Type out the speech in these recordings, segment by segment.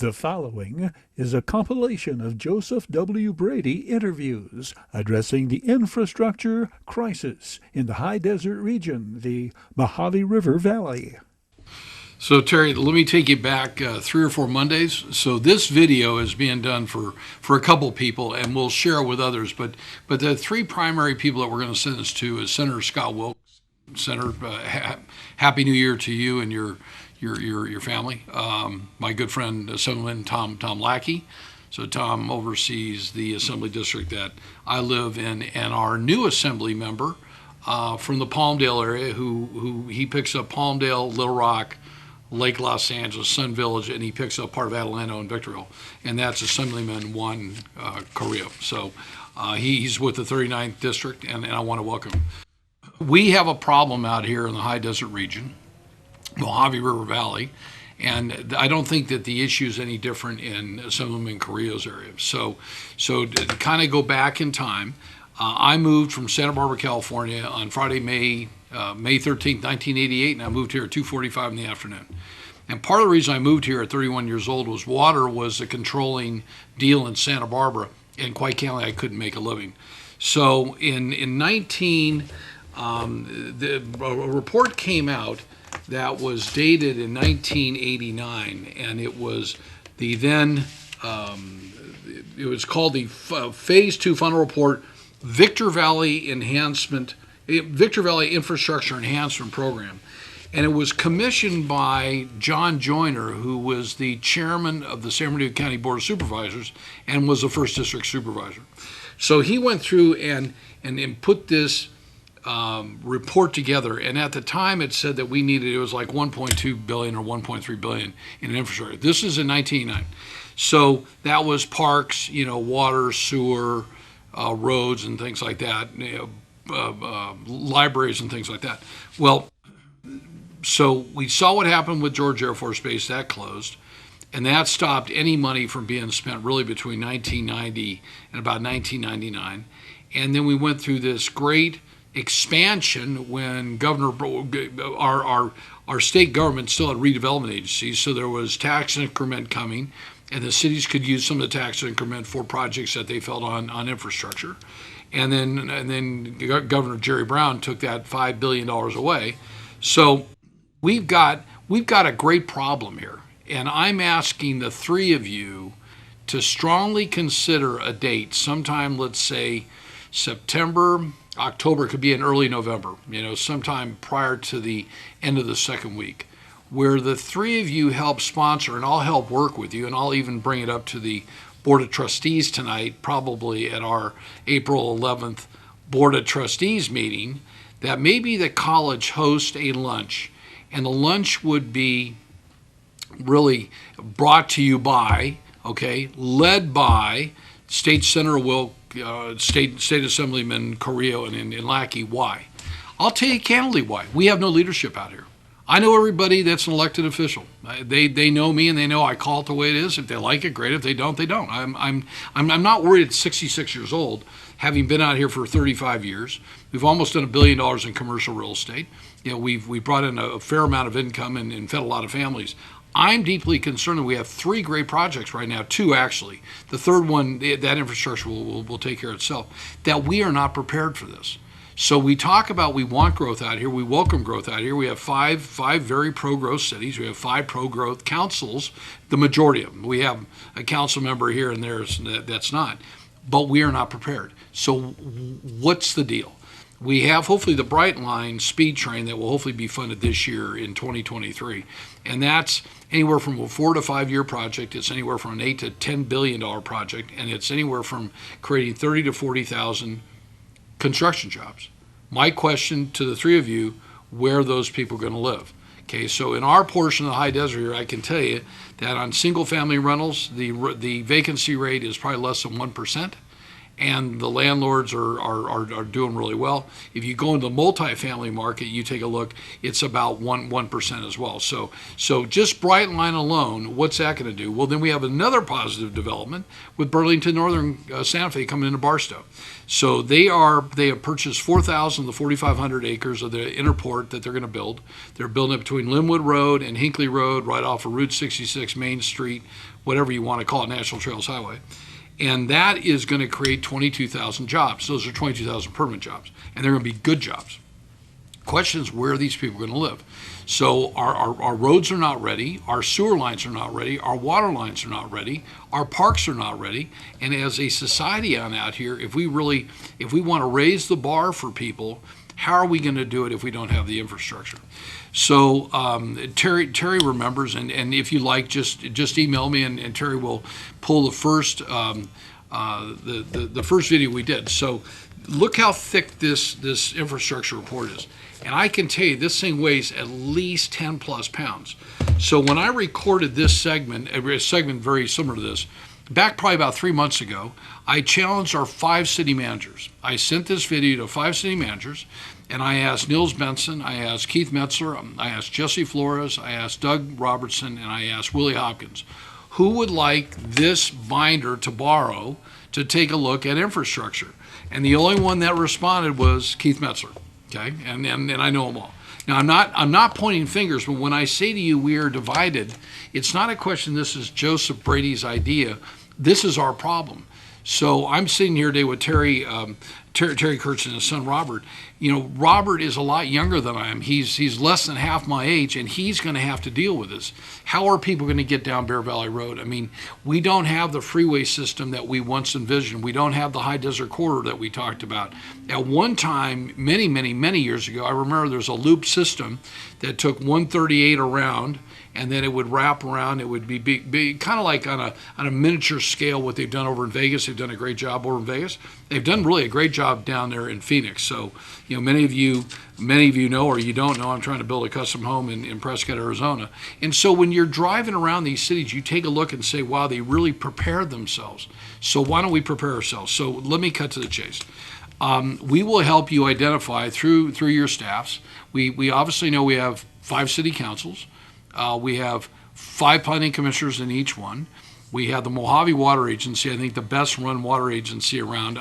The following is a compilation of Joseph W. Brady interviews addressing the infrastructure crisis in the high desert region, the Mojave River Valley. So Terry, let me take you back 3 or 4 Mondays. So this video is being done for a couple people, and we'll share it with others. But the three primary people that we're going to send this to is Senator Scott Wilkes. Senator, Happy New Year to you and your family. My good friend Assemblyman Tom Lackey. So Tom oversees the assembly district that I live in, and our new assembly member from the Palmdale area, who he picks up Palmdale, Little Rock, Lake Los Angeles, Sun Village, and he picks up part of Adelanto and Victorville, and that's Assemblyman Juan Carrillo. So he's with the 39th district, and I want to welcome him. We have a problem out here in the high desert region, Mojave River Valley, and I don't think that the issue is any different in Assemblyman Carrillo's area. So to kind of go back in time, I moved from Santa Barbara, California on Friday, May 13th, 1988, and I moved here at 2:45 in the afternoon. And part of the reason I moved here at 31 years old was water was a controlling deal in Santa Barbara, and quite candidly, I couldn't make a living. So a report came out that was dated in 1989, and it was the then it was called the Phase 2 Final Report, Victor Valley Infrastructure Enhancement Program. And it was commissioned by John Joyner, who was the chairman of the San Bernardino County Board of Supervisors and was the first district supervisor. So he went through and put this report together, and at the time it said that it was like 1.2 billion or 1.3 billion in infrastructure. This is in 1989. So that was parks, water, sewer, roads and things like that, libraries and things like that. Well, so we saw what happened with George Air Force Base. That closed, and that stopped any money from being spent really between 1990 and about 1999. And then we went through this great expansion when our state government still had redevelopment agencies, so there was tax increment coming, and the cities could use some of the tax increment for projects that they felt on infrastructure. And then Governor Jerry Brown took that $5 billion away. So we've got a great problem here, and I'm asking the three of you to strongly consider a date, sometime, let's say September, October, could be in early November, sometime prior to the end of the second week, where the three of you help sponsor, and I'll help work with you, and I'll even bring it up to the Board of Trustees tonight, probably at our April 11th Board of Trustees meeting, that maybe the college host a lunch, and the lunch would be really brought to you by, led by State Senator Wilk, State Assemblyman Carrillo and Lackey. Why? I'll tell you candidly why. We have no leadership out here. I know everybody that's an elected official. They know me, and they know I call it the way it is. If they like it, great. If they don't, they don't. I'm not worried at 66 years old, having been out here for 35 years. We've almost done $1 billion in commercial real estate. We brought in a fair amount of income and fed a lot of families. I'm deeply concerned that we have three great projects right now, two actually. The third one, that infrastructure will take care of itself, that we are not prepared for this. So we talk about we want growth out here, we welcome growth out here. We have five very pro-growth cities. We have 5 pro-growth councils, the majority of them. We have a council member here and there that's not, but we are not prepared. So what's the deal? We have hopefully the Bright Line speed train that will hopefully be funded this year in 2023. And that's anywhere from a 4 to 5 year project. It's anywhere from an $8 to $10 billion project. And it's anywhere from creating 30 to 40,000 construction jobs. My question to the three of you, where are those people going to live? So in our portion of the high desert here, I can tell you that on single family rentals, the vacancy rate is probably less than 1%. and the landlords are doing really well. If you go into the multifamily market, you take a look, it's about 1% as well. So just Brightline alone, what's that going to do? Well, then we have another positive development with Burlington Northern Santa Fe coming into Barstow. So they have purchased 4,000 to 4,500 acres of the inner port that they're going to build. They're building it between Linwood Road and Hinckley Road, right off of Route 66 Main Street, whatever you want to call it, National Trails Highway. And that is going to create 22,000 jobs. Those are 22,000 permanent jobs, and they're going to be good jobs. Question is, where are these people going to live? So our roads are not ready, our sewer lines are not ready, our water lines are not ready, our parks are not ready. And as a society on out here, if we want to raise the bar for people, how are we going to do it if we don't have the infrastructure? So Terry remembers, and if you like, just email me, and Terry will pull the first the first video we did. So look how thick this infrastructure report is. And I can tell you, this thing weighs at least 10 plus pounds. So when I recorded this segment, a segment very similar to this, back probably about 3 months ago, I challenged our 5 city managers. I sent this video to 5 city managers, and I asked Niels Benson, I asked Keith Metzler, I asked Jesse Flores, I asked Doug Robertson, and I asked Willie Hopkins, who would like this binder to borrow to take a look at infrastructure? And the only one that responded was Keith Metzler. Okay, and I know them all. Now I'm not pointing fingers, but when I say to you we are divided, it's not a question. This is Joseph Brady's idea. This is our problem. So I'm sitting here today with Terry Kurtz and his son Robert. You know, Robert is a lot younger than I am. He's less than half my age, and he's going to have to deal with this. How are people going to get down Bear Valley Road? I mean, we don't have the freeway system that we once envisioned. We don't have the high desert corridor that we talked about. At one time, many years ago, I remember there's a loop system that took 138 around, and then it would wrap around. It would be kind of like on a miniature scale what they've done over in Vegas. They've done a great job over in Vegas. They've done really a great job down there in Phoenix. So, you know, many of you know, or you don't know, I'm trying to build a custom home in Prescott, Arizona. And so when you're driving around these cities, you take a look and say, wow, they really prepared themselves. So why don't we prepare ourselves? So let me cut to the chase. We will help you identify through your staffs. We obviously know we have 5 city councils. We have 5 planning commissioners in each one. We have the Mojave Water Agency, I think the best run water agency around.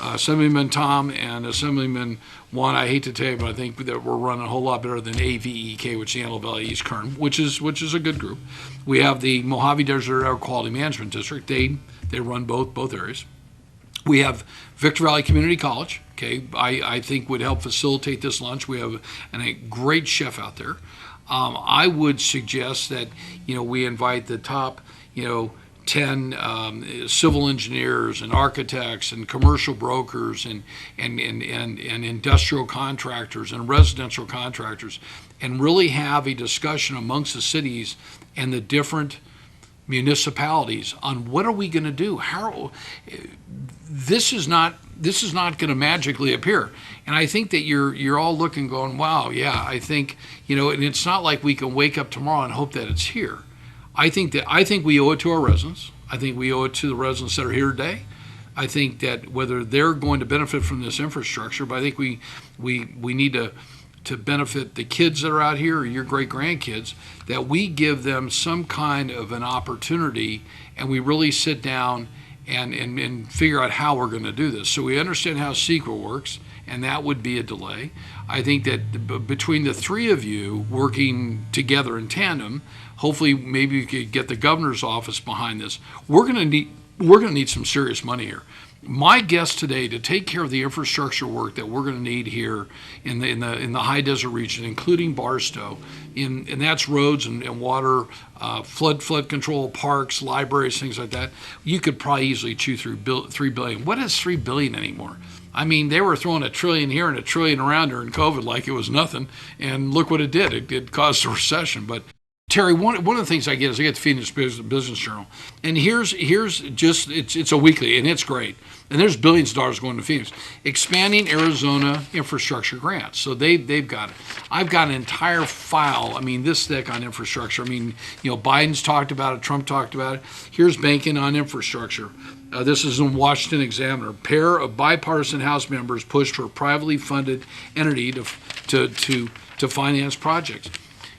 Assemblyman Tom and Assemblyman Juan, I hate to tell you, but I think that we're running a whole lot better than AVEK, which is the Antelope Valley East Kern, which is a good group. We have the Mojave Desert Air Quality Management District. They run both areas. We have Victor Valley Community College, okay, I think would help facilitate this lunch. We have a great chef out there. I would suggest that, you know, we invite the top, 10 civil engineers and architects and commercial brokers and industrial contractors and residential contractors, and really have a discussion amongst the cities and the different municipalities on what are we going to do. This is not going to magically appear. And I think that you're all looking, going, wow, yeah, I think, and it's not like we can wake up tomorrow and hope that it's here. I think we owe it to our residents. I think we owe it to the residents that are here today. I think that whether they're going to benefit from this infrastructure, but I think we need to benefit the kids that are out here, or your great grandkids, that we give them some kind of an opportunity, and we really sit down and figure out how we're going to do this. So we understand how CEQA works, and that would be a delay. I think that between the 3 of you working together in tandem, hopefully maybe you could get the governor's office behind this. We're going to need some serious money here. My guess today, to take care of the infrastructure work that we're going to need here in the high desert region, including Barstow, and that's roads and water, flood control, parks, libraries, things like that. You could probably easily chew through $3 billion. What is $3 billion anymore? I mean, they were throwing $1 trillion here and $1 trillion around during COVID like it was nothing, and look what it did. It caused a recession. But Terry, one of the things I get is I get the Phoenix Business Journal, and here's just it's a weekly, and it's great. And there's billions of dollars going to Phoenix, expanding Arizona infrastructure grants. So they've got it. I've got an entire file. I mean, this thick on infrastructure. I mean, Biden's talked about it, Trump talked about it. Here's banking on infrastructure. This is in Washington Examiner. Pair of bipartisan House members pushed for a privately funded entity to finance projects.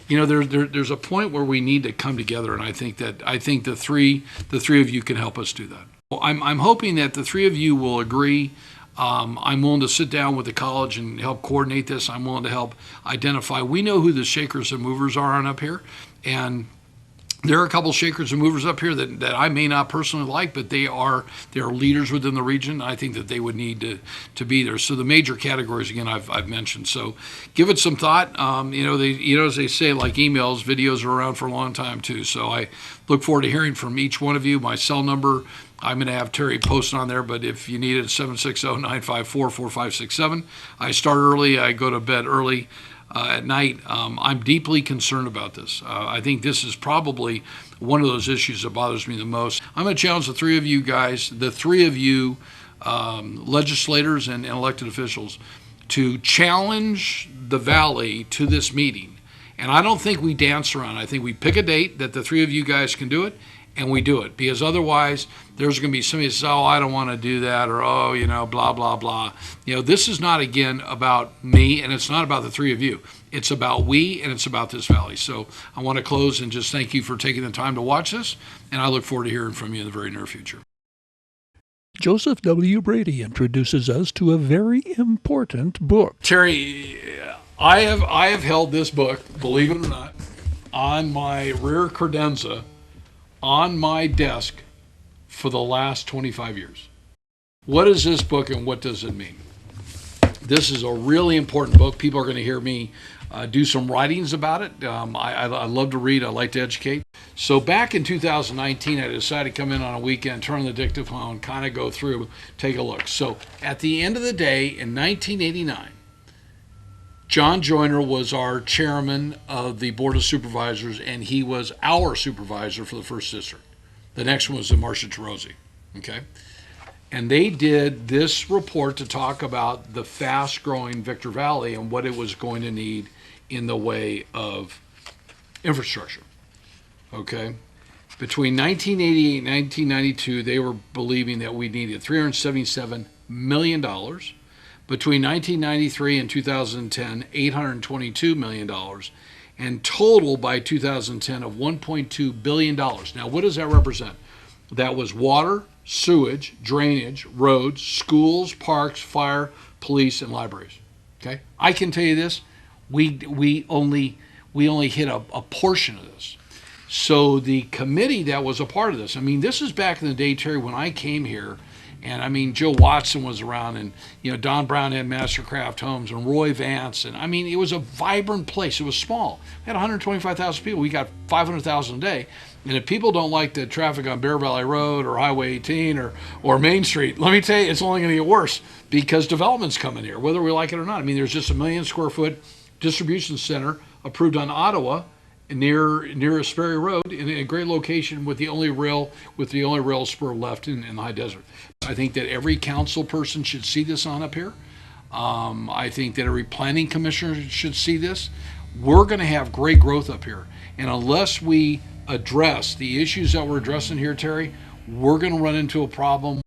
There's a point where we need to come together, and I think the three of you can help us do that. Well, I'm hoping that the three of you will agree. I'm willing to sit down with the college and help coordinate this. I'm willing to help identify. We know who the shakers and movers are on up here, and there are a couple shakers and movers up here that I may not personally like, but they are leaders within the region. I think that they would need to be there. So the major categories, again, I've mentioned. So give it some thought. As they say, like emails, videos are around for a long time too. So I look forward to hearing from each one of you. My cell number, I'm going to have Terry posted on there, but if you need it, 760-954-4567. I start early. I go to bed early. At night. I'm deeply concerned about this. I think this is probably one of those issues that bothers me the most. I'm going to challenge the three of you guys, the three of you legislators and elected officials, to challenge the Valley to this meeting. And I don't think we dance around. I think we pick a date that the three of you guys can do it, and we do it. Because otherwise, there's going to be somebody that says, oh, I don't want to do that, or, oh, blah, blah, blah. This is not, again, about me, and it's not about the three of you. It's about we, and it's about this valley. So I want to close and just thank you for taking the time to watch this, and I look forward to hearing from you in the very near future. Joseph W. Brady introduces us to a very important book. Terry, I have held this book, believe it or not, on my rear credenza on my desk for the last 25 years. What is this book and what does it mean? This is a really important book. People are going to hear me do some writings about it. I love to read. I like to educate. So back in 2019, I decided to come in on a weekend, turn on the dictaphone, kind of go through, take a look. So at the end of the day, in 1989, John Joyner was our chairman of the Board of Supervisors, and he was our supervisor for the first district. The next one was Marcia Tarosi, okay? And they did this report to talk about the fast-growing Victor Valley and what it was going to need in the way of infrastructure, okay? Between 1988 and 1992, they were believing that we needed $377 million. Between 1993 and 2010, $822 million, and total by 2010 of $1.2 billion. Now, what does that represent? That was water, sewage, drainage, roads, schools, parks, fire, police, and libraries. Okay, I can tell you this: we only hit a portion of this. So the committee that was a part of this, I mean, this is back in the day, Terry, when I came here. And I mean, Joe Watson was around, and Don Brown had Mastercraft Homes, and Roy Vance, and I mean, it was a vibrant place. It was small. We had 125,000 people. We got 500,000 a day. And if people don't like the traffic on Bear Valley Road or Highway 18 or Main Street, let me tell you, it's only going to get worse because development's coming here, whether we like it or not. I mean, there's just 1 million square foot distribution center approved on Ottawa, near Sperry Road, in a great location with the only rail spur left in the high desert. I think that every council person should see this on up here. I think that every planning commissioner should see this. We're going to have great growth up here, and unless we address the issues that we're addressing here, Terry, we're going to run into a problem.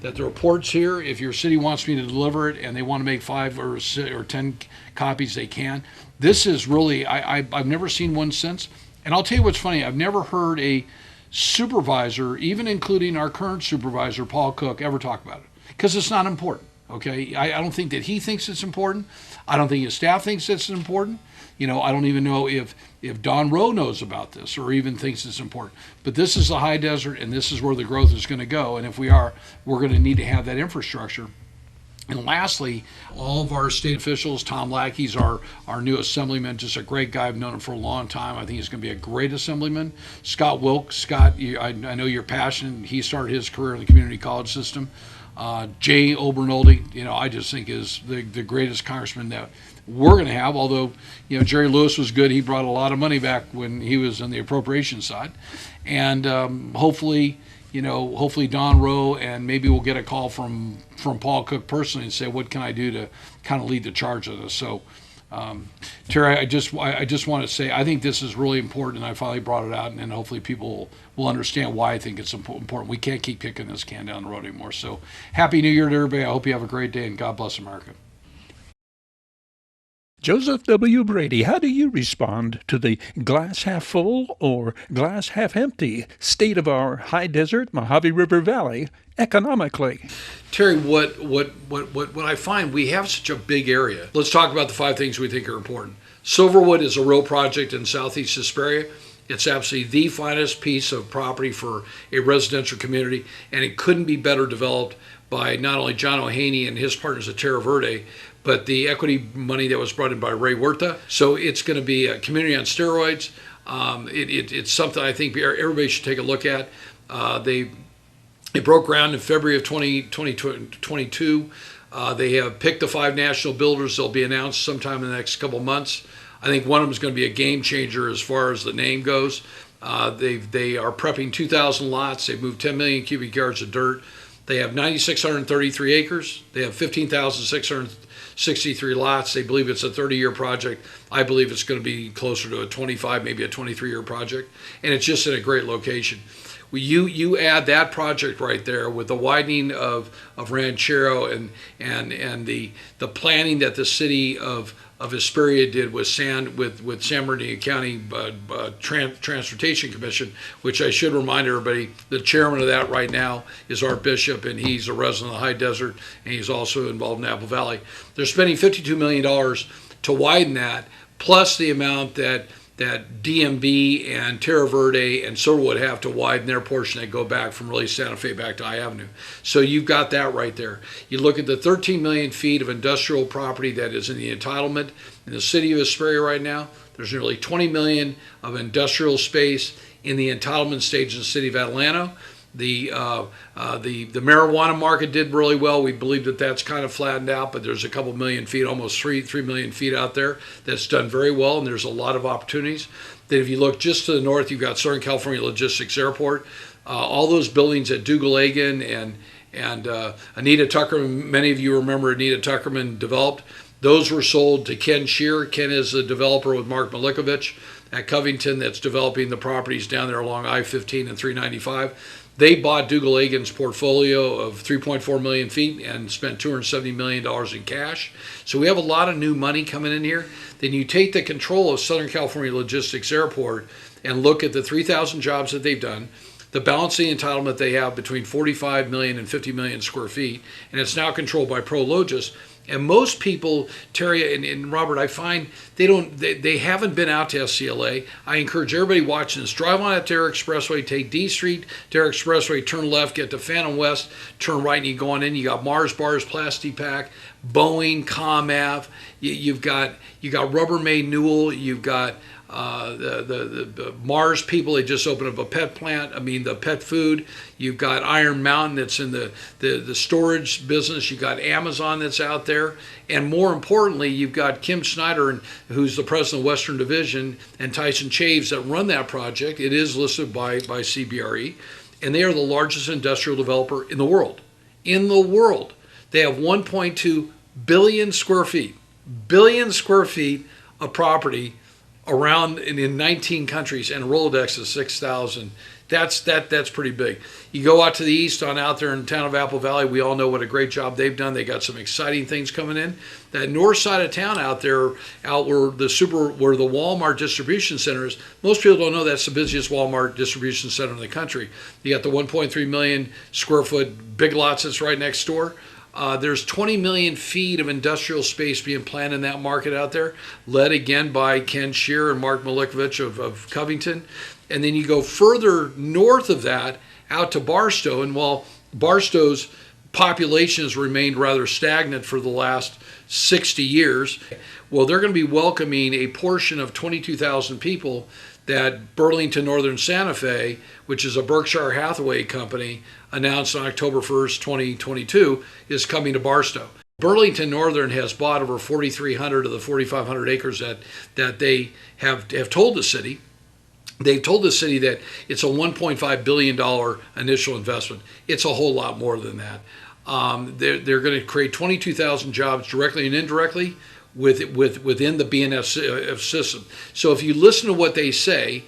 That the reports here, if your city wants me to deliver it and they want to make 5 or 10 copies, they can. This is really, I've never seen one since. And I'll tell you what's funny, I've never heard a supervisor, even including our current supervisor, Paul Cook, ever talk about it. Because it's not important, okay? I don't think that he thinks it's important. I don't think his staff thinks it's important. I don't even know if Don Rowe knows about this or even thinks it's important. But this is the high desert, and this is where the growth is going to go. And if we're going to need to have that infrastructure. And lastly, all of our state officials, Tom Lackey's our new assemblyman, just a great guy. I've known him for a long time. I think he's going to be a great assemblyman. Scott Wilkes, Scott, I know you're passionate. He started his career in the community college system. Jay Obernolte, I just think is the greatest congressman that we're going to have, although, Jerry Lewis was good. He brought a lot of money back when he was on the appropriation side. And hopefully Don Rowe, and maybe we'll get a call from Paul Cook personally and say, what can I do to kind of lead the charge of this? So, Terry, I just want to say I think this is really important, and I finally brought it out, and hopefully people will understand why I think it's important. We can't keep kicking this can down the road anymore. So, Happy New Year to everybody. I hope you have a great day, and God bless America. Joseph W. Brady, how do you respond to the glass half full or glass half empty state of our high desert Mojave River Valley economically? Terry, what I find, we have such a big area. Let's talk about the 5 things we think are important. Silverwood is a real project in southeast Hesperia. It's absolutely the finest piece of property for a residential community, and it couldn't be better developed by not only John O'Haney and his partners at Terra Verde, but the equity money that was brought in by Ray Huerta. So it's going to be a community on steroids. It's something I think everybody should take a look at. They broke ground in February of 2022. They have picked the 5 national builders. They'll be announced sometime in the next couple months. I think one of them is going to be a game changer as far as the name goes. They are prepping 2,000 lots. They've moved 10 million cubic yards of dirt. They have 9,633 acres. They have 15,663 lots. They believe it's a 30-year project. I believe it's going to be closer to a 25, maybe a 23-year project. And it's just in a great location. You add that project right there with the widening of Ranchero and the planning that the city of Hesperia did with San Bernardino County Transportation Commission, which I should remind everybody, the chairman of that right now is Art Bishop, and he's a resident of the high desert, and he's also involved in Apple Valley. They're spending $52 million to widen that, plus the amount that DMB and Terra Verde and Silverwood have to widen their portion that go back from really Santa Fe back to I Avenue. So you've got that right there. You look at the 13 million feet of industrial property that is in the entitlement in the city of Hesperia right now. There's nearly 20 million of industrial space in the entitlement stage in the city of Atlanta. The marijuana market did really well. We believe that that's kind of flattened out, but there's a couple million feet, almost 3 million feet out there that's done very well, and there's a lot of opportunities. Then if you look just to the north, you've got Southern California Logistics Airport. All those buildings at Dougal-Egan and Anita Tuckerman, many of you remember Anita Tuckerman developed. Those were sold to Ken Shear. Ken is the developer with Mark Milikovich at Covington that's developing the properties down there along I-15 and 395. They bought Dougal-Egan's portfolio of 3.4 million feet and spent $270 million in cash. So we have a lot of new money coming in here. Then you take the control of Southern California Logistics Airport and look at the 3,000 jobs that they've done, the balancing entitlement they have between 45 million and 50 million square feet, and it's now controlled by Prologis. And most people, Terry and Robert, I find they haven't been out to SCLA. I encourage everybody watching this, drive on at Derrick Expressway, take D Street, Derrick Expressway, turn left, get to Phantom West, turn right, and you go on in. You got Mars Bars, Plastipac, Boeing, ComAv. You've got Rubbermaid Newell. You've got the Mars people. They just opened up a pet plant. I mean, the pet food. You've got Iron Mountain that's in the storage business. You've got Amazon that's out there. And more importantly, you've got Kim Snyder, who's the president of Western Division, and Tyson Chaves that run that project. It is listed by CBRE. And they are the largest industrial developer in the world. In the world. They have 1.2 billion square feet of property around in 19 countries, and a Rolodex of 6,000. That's pretty big. You go out to the east on out there in the town of Apple Valley, we all know what a great job they've done. They got some exciting things coming in. That north side of town out there, out where the Walmart distribution center is, most people don't know that's the busiest Walmart distribution center in the country. You got the 1.3 million square foot Big Lots that's right next door. There's 20 million feet of industrial space being planned in that market out there, led again by Ken Shear and Mark Milikovich of Covington. And then you go further north of that out to Barstow, and while Barstow's population has remained rather stagnant for the last 60 years, well, they're going to be welcoming a portion of 22,000 people that Burlington Northern Santa Fe, which is a Berkshire Hathaway company, announced on October 1st, 2022, is coming to Barstow. Burlington Northern has bought over 4,300 of the 4,500 acres that they have told the city. They've told the city that it's a $1.5 billion initial investment. It's a whole lot more than that. They're going to create 22,000 jobs directly and indirectly within the BNF system. So if you listen to what they say,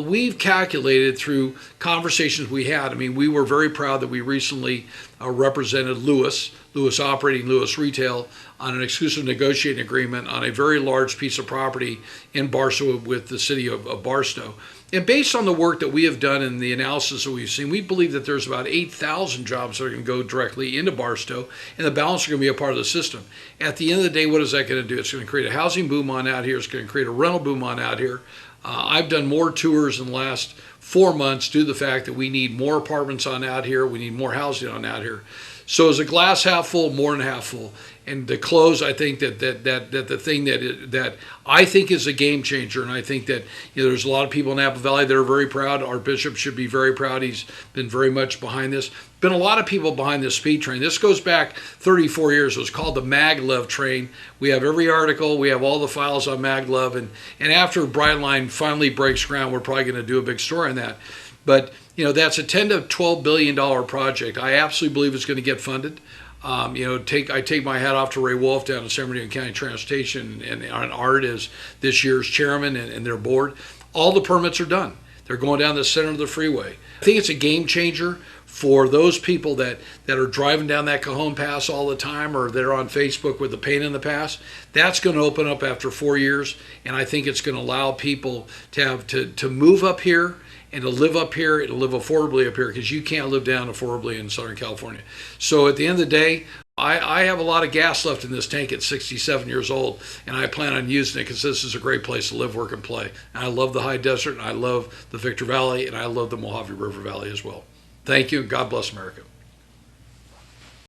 we've calculated through conversations we had. I mean, we were very proud that we recently represented Lewis Operating, Lewis Retail, on an exclusive negotiating agreement on a very large piece of property in Barstow with the city of Barstow. And based on the work that we have done and the analysis that we've seen, we believe that there's about 8,000 jobs that are going to go directly into Barstow, and the balance are going to be a part of the system. At the end of the day, what is that going to do? It's going to create a housing boom on out here. It's going to create a rental boom on out here. I've done more tours in the last 4 months due to the fact that we need more apartments on out here. We need more housing on out here. So is a glass half full, more than half full? And to close, I think that the thing that I think is a game changer, and I think that there's a lot of people in Napa Valley that are very proud. Our bishop should be very proud. He's been very much behind this. Been a lot of people behind this speed train. This goes back 34 years. It was called the Maglev train. We have every article. We have all the files on Maglev. And after Brightline finally breaks ground, we're probably going to do a big story on that. But that's a $10 to $12 billion project. I absolutely believe it's going to get funded. I take my hat off to Ray Wolf down at San Bernardino County Transportation and Art as this year's chairman and their board. All the permits are done. They're going down the center of the freeway. I think it's a game changer for those people that are driving down that Cajon Pass all the time, or they're on Facebook with the pain in the pass. That's going to open up after 4 years, and I think it's going to allow people to move up here and to live up here and to live affordably up here, because you can't live down affordably in Southern California. So at the end of the day, I have a lot of gas left in this tank at 67 years old, and I plan on using it because this is a great place to live, work, and play. And I love the high desert, and I love the Victor Valley, and I love the Mojave River Valley as well. Thank you, and God bless America.